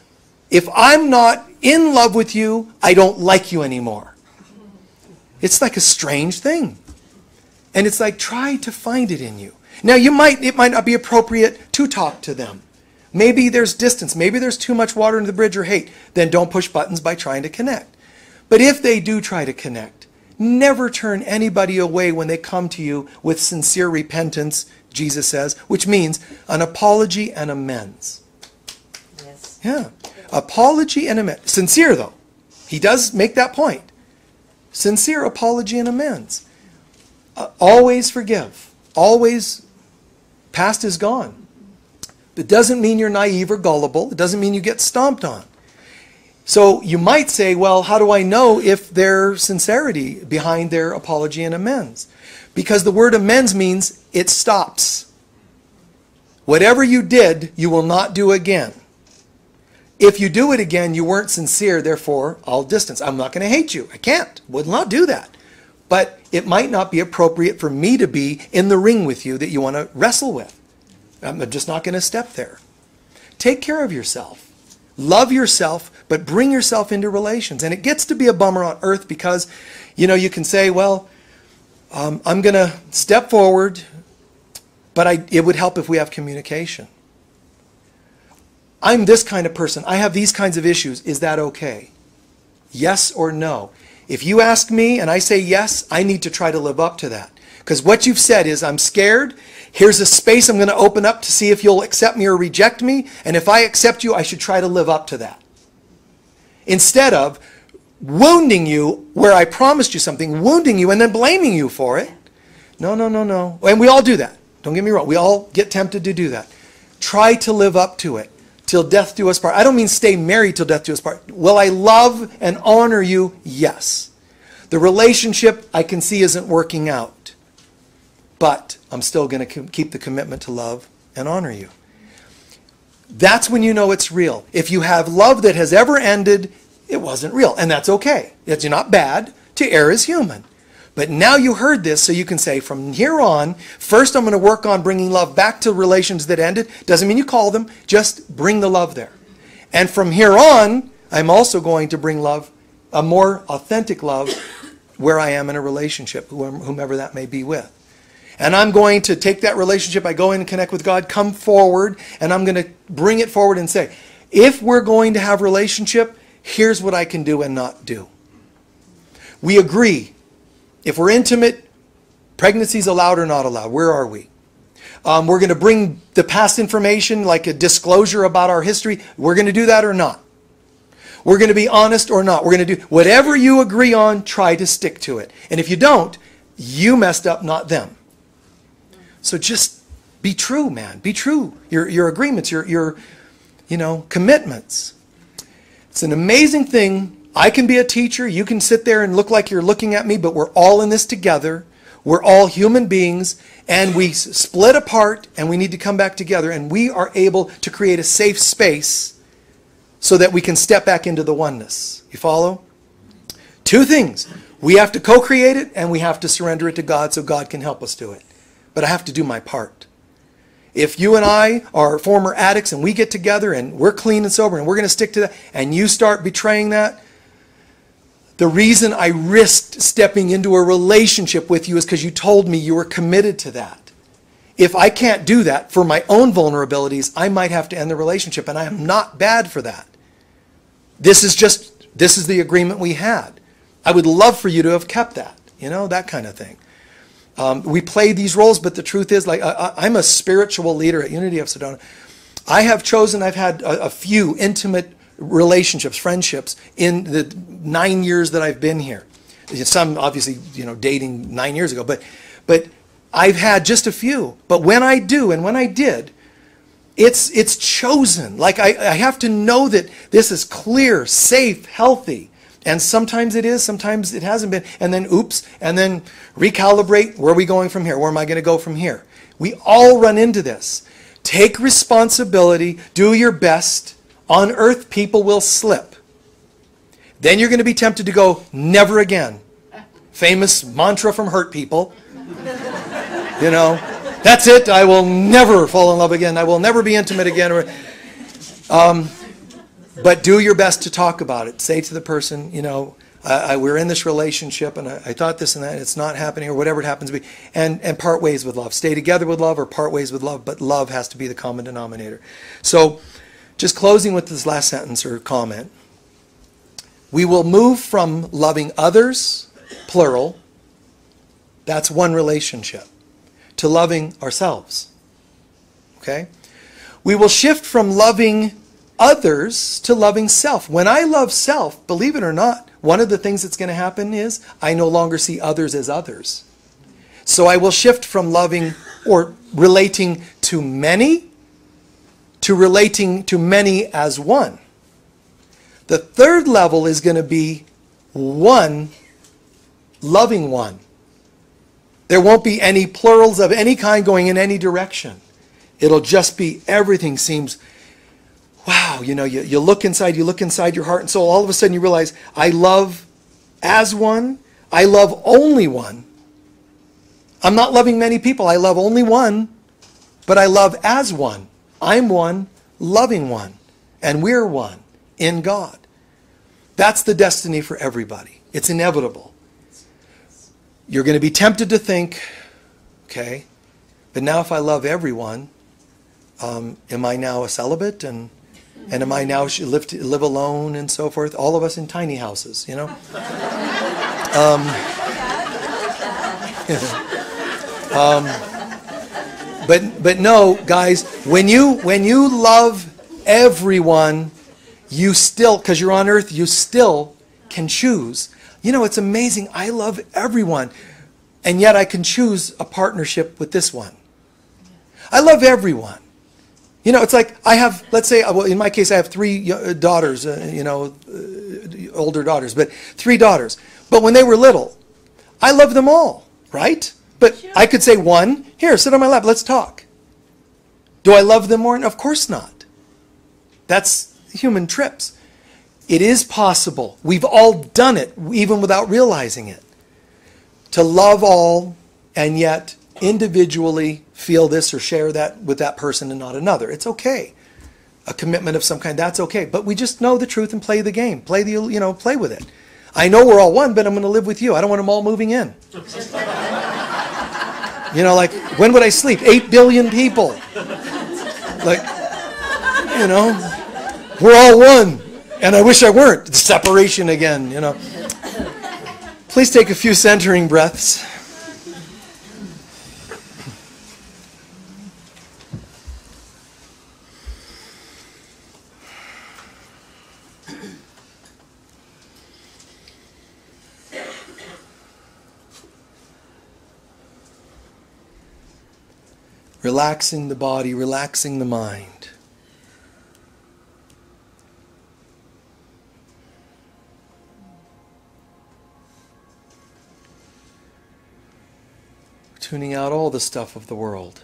if I'm not in love with you, I don't like you anymore. It's like a strange thing. And it's like, try to find it in you. Now, it might not be appropriate to talk to them. Maybe there's distance. Maybe there's too much water under the bridge or hate. Then don't push buttons by trying to connect. But if they do try to connect, never turn anybody away when they come to you with sincere repentance, Jesus says, which means an apology and amends. Yes. Yeah. Apology and amends. Sincere, though. He does make that point. Sincere apology and amends. Always forgive. Always, past is gone. It doesn't mean you're naive or gullible. It doesn't mean you get stomped on. So you might say, well, how do I know if there's sincerity behind their apology and amends? Because the word amends means it stops. Whatever you did, you will not do again. If you do it again, you weren't sincere, therefore, I'll distance. I'm not going to hate you. I can't. Would not do that. But it might not be appropriate for me to be in the ring with you that you want to wrestle with. I'm just not going to step there. Take care of yourself. Love yourself, but bring yourself into relations. And it gets to be a bummer on earth because, you can say, well, I'm going to step forward, but it would help if we have communication. I'm this kind of person. I have these kinds of issues. Is that okay? Yes or no? If you ask me and I say yes, I need to try to live up to that. Because what you've said is, I'm scared. Here's a space I'm going to open up to see if you'll accept me or reject me. And if I accept you, I should try to live up to that. Instead of wounding you where I promised you something, wounding you and then blaming you for it. No, no, no, no. And we all do that. Don't get me wrong. We all get tempted to do that. Try to live up to it. Till death do us part. I don't mean stay married till death do us part. Will I love and honor you? Yes. The relationship I can see isn't working out. But I'm still going to keep the commitment to love and honor you. That's when you know it's real. If you have love that has ever ended, it wasn't real. And that's okay. It's not bad. To err is human. But now you heard this, so you can say, from here on, first I'm going to work on bringing love back to relations that ended. Doesn't mean you call them. Just bring the love there. And from here on, I'm also going to bring love, a more authentic love, where I am in a relationship, whomever that may be with. And I'm going to take that relationship, I go in and connect with God, come forward, and I'm going to bring it forward and say, if we're going to have a relationship, here's what I can do and not do. We agree. If we're intimate, pregnancy's allowed or not allowed. Where are we? We're going to bring the past information, like a disclosure about our history. We're going to do that or not. We're going to be honest or not. We're going to do whatever you agree on, try to stick to it. And if you don't, you messed up, not them. So just be true, man. Be true. Your agreements, your commitments. It's an amazing thing. I can be a teacher. You can sit there and look like you're looking at me, but we're all in this together. We're all human beings, and we split apart, and we need to come back together, and we are able to create a safe space so that we can step back into the oneness. You follow? Two things. We have to co-create it, and we have to surrender it to God so God can help us do it. But I have to do my part. If you and I are former addicts and we get together and we're clean and sober and we're going to stick to that, and you start betraying that, the reason I risked stepping into a relationship with you is because you told me you were committed to that. If I can't do that for my own vulnerabilities, I might have to end the relationship, and I am not bad for that. This is the agreement we had. I would love for you to have kept that, that kind of thing. We play these roles, but the truth is, like, I'm a spiritual leader at Unity of Sedona. I've had a few intimate relationships, friendships in the 9 years that I've been here. Some obviously, dating 9 years ago, but I've had just a few. But when I do, and when I did, it's chosen. Like I have to know that this is clear, safe, healthy. And sometimes it is, sometimes it hasn't been. And then oops, and then recalibrate. Where are we going from here? Where am I going to go from here? We all run into this. Take responsibility, do your best. On earth, people will slip. Then you're going to be tempted to go, never again. Famous mantra from hurt people. That's it. I will never fall in love again. I will never be intimate again. But do your best to talk about it. Say to the person, we're in this relationship, and I thought this and that, and it's not happening, or whatever it happens to be. And part ways with love. Stay together with love or part ways with love, but love has to be the common denominator. So, just closing with this last sentence or comment. We will move from loving others, plural, that's one relationship, to loving ourselves. Okay? We will shift from loving others to loving self. When I love self, believe it or not, one of the things that's going to happen is I no longer see others as others. So I will shift from loving or relating to many to relating to many as one. The third level is going to be one, loving one. There won't be any plurals of any kind going in any direction. It'll just be everything seems, wow, you look inside your heart and soul, all of a sudden you realize, I love as one, I love only one. I'm not loving many people, I love only one, but I love as one. I'm one, loving one, and we're one in God. That's the destiny for everybody. It's inevitable. You're going to be tempted to think, okay, but now if I love everyone, am I now a celibate? And am I now live alone and so forth? All of us in tiny houses, But no, guys, when you love everyone, you still, because you're on earth, you still can choose. It's amazing. I love everyone, and yet I can choose a partnership with this one. I love everyone. It's like I have, let's say, well, in my case, I have 3 daughters, older daughters, but 3 daughters. But when they were little, I loved them all, right? But sure. I could say one, here, sit on my lap, let's talk. Do I love them more? Of course not. That's human trips. It is possible. We've all done it, even without realizing it. To love all and yet individually feel this or share that with that person and not another. It's okay. A commitment of some kind, that's okay. But we just know the truth and play the game. Play with it. I know we're all one, but I'm going to live with you. I don't want them all moving in. Like, when would I sleep? 8 billion people. Like, we're all one. And I wish I weren't. Separation again, Please take a few centering breaths. Relaxing the body, relaxing the mind. Tuning out all the stuff of the world.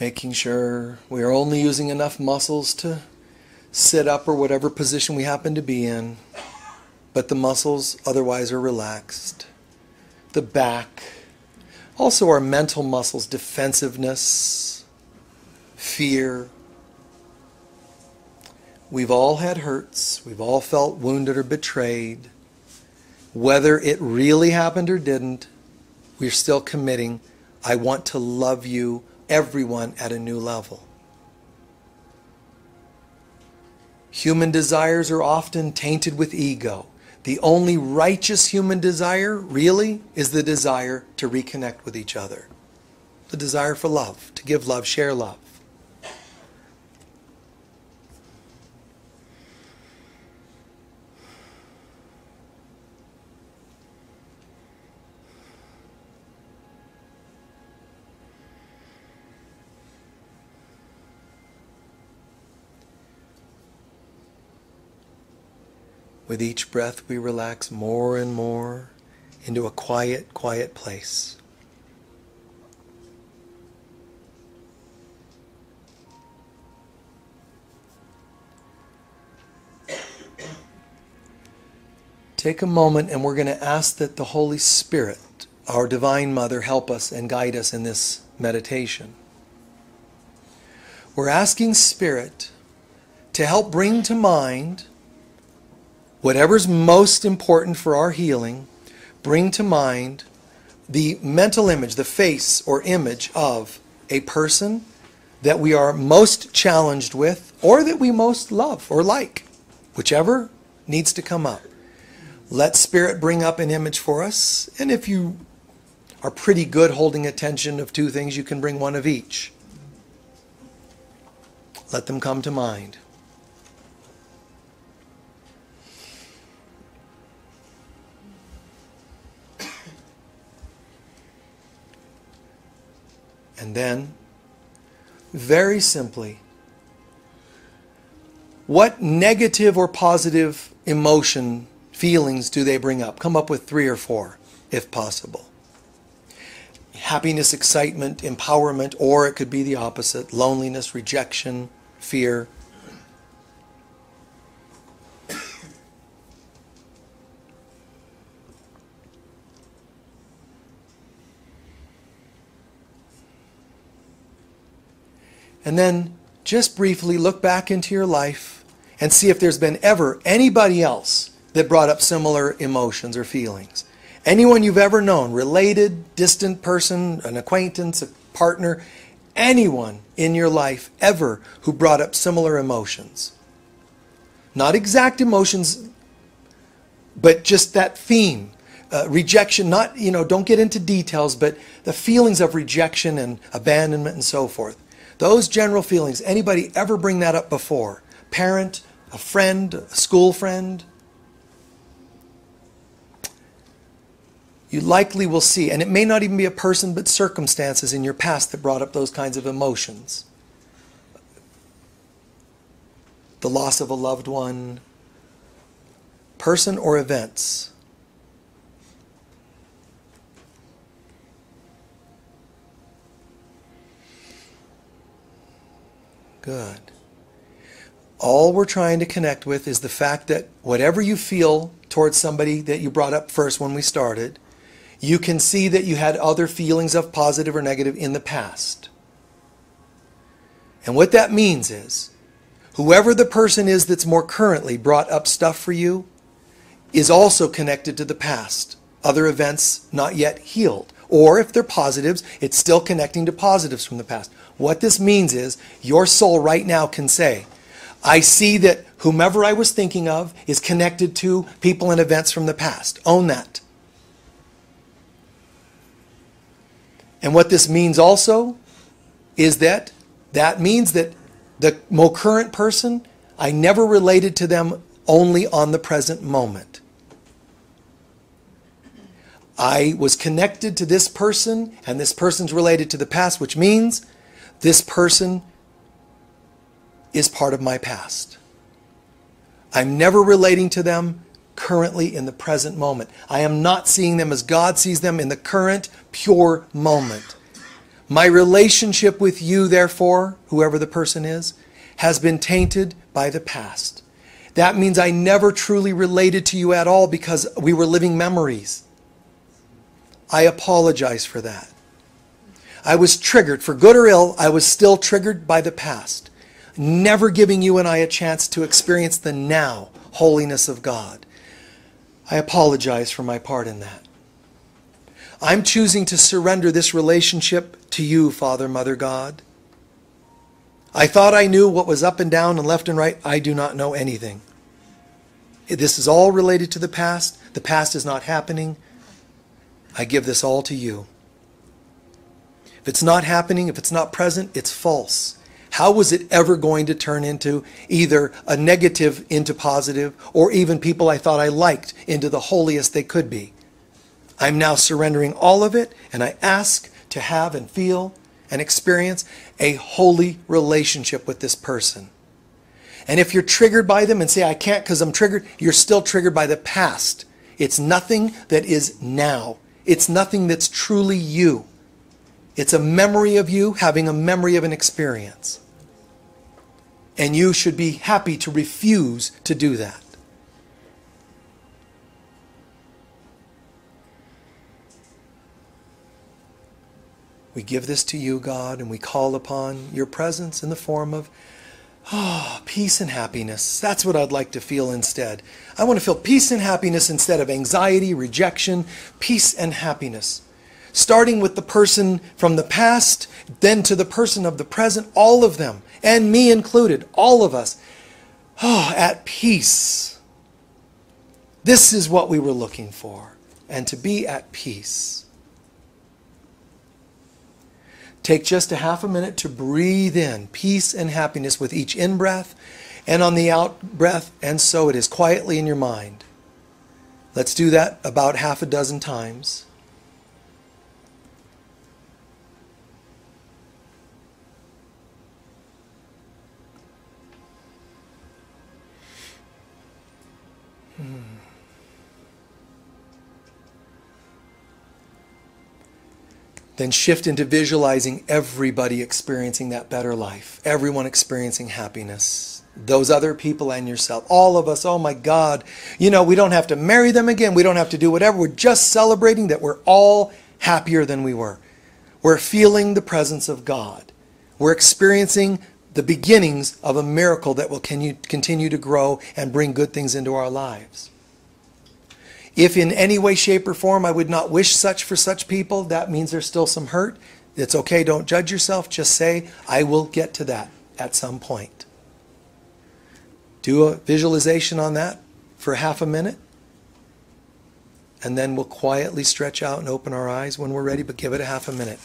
Making sure we are only using enough muscles to sit up or whatever position we happen to be in, but the muscles otherwise are relaxed. The back, also our mental muscles, defensiveness, fear. We've all had hurts. We've all felt wounded or betrayed. Whether it really happened or didn't, we're still committing, I want to love you, everyone, at a new level. Human desires are often tainted with ego. The only righteous human desire, really, is the desire to reconnect with each other. The desire for love, to give love, share love. With each breath, we relax more and more into a quiet, quiet place. Take a moment and we're going to ask that the Holy Spirit, our Divine Mother, help us and guide us in this meditation. We're asking Spirit to help bring to mind whatever's most important for our healing, bring to mind the mental image, the face or image of a person that we are most challenged with or that we most love or like, whichever needs to come up. Let Spirit bring up an image for us, and if you are pretty good holding attention of two things, you can bring one of each. Let them come to mind. And then, very simply, what negative or positive emotion, feelings do they bring up? Come up with 3 or 4, if possible. Happiness, excitement, empowerment, or it could be the opposite. Loneliness, rejection, fear. And then just briefly look back into your life and see if there's been ever anybody else that brought up similar emotions or feelings. Anyone you've ever known, related, distant person, an acquaintance, a partner, anyone in your life ever who brought up similar emotions. Not exact emotions, but just that theme. Rejection, not, don't get into details, but the feelings of rejection and abandonment and so forth. Those general feelings, anybody ever bring that up before? Parent, a friend, a school friend? You likely will see, and it may not even be a person, but circumstances in your past that brought up those kinds of emotions. The loss of a loved one, person or events. Good. All we're trying to connect with is the fact that whatever you feel towards somebody that you brought up first when we started, you can see that you had other feelings of positive or negative in the past. And what that means is, whoever the person is that's more currently brought up stuff for you is also connected to the past, other events not yet healed. Or if they're positives, it's still connecting to positives from the past. What this means is your soul right now can say, I see that whomever I was thinking of is connected to people and events from the past. Own that. And what this means also is that means that the more current person, I never related to them only on the present moment. I was connected to this person, and this person's related to the past, which means this person is part of my past. I'm never relating to them currently in the present moment. I am not seeing them as God sees them in the current pure moment. My relationship with you, therefore, whoever the person is, has been tainted by the past. That means I never truly related to you at all because we were living memories. I apologize for that. I was triggered, for good or ill, I was still triggered by the past, never giving you and I a chance to experience the now holiness of God. I apologize for my part in that. I'm choosing to surrender this relationship to you, Father, Mother, God. I thought I knew what was up and down and left and right. I do not know anything. This is all related to the past. The past is not happening. I give this all to you. If it's not happening, if it's not present, it's false. How was it ever going to turn into either a negative into positive, or even people I thought I liked into the holiest they could be? I'm now surrendering all of it, and I ask to have and feel and experience a holy relationship with this person. And if you're triggered by them and say, I can't because I'm triggered, you're still triggered by the past. It's nothing that is now. It's nothing that's truly you. It's a memory of you having a memory of an experience. And you should be happy to refuse to do that. We give this to you, God, and we call upon your presence in the form of peace and happiness. That's what I'd like to feel instead. I want to feel peace and happiness instead of anxiety, rejection, peace and happiness. Starting with the person from the past, then to the person of the present, all of them, and me included, all of us, at peace. This is what we were looking for, and to be at peace. Take just a half a minute to breathe in peace and happiness with each in-breath and on the out-breath, and so it is quietly in your mind. Let's do that about half a dozen times. Then shift into visualizing everybody experiencing that better life. Everyone experiencing happiness. Those other people and yourself. All of us, oh my God. You know, we don't have to marry them again. We don't have to do whatever. We're just celebrating that we're all happier than we were. We're feeling the presence of God. We're experiencing the beginnings of a miracle that will continue to grow and bring good things into our lives. If in any way, shape, or form I would not wish such for such people, that means there's still some hurt. It's okay, don't judge yourself. Just say, I will get to that at some point. Do a visualization on that for half a minute. And then we'll quietly stretch out and open our eyes when we're ready, but give it a half a minute.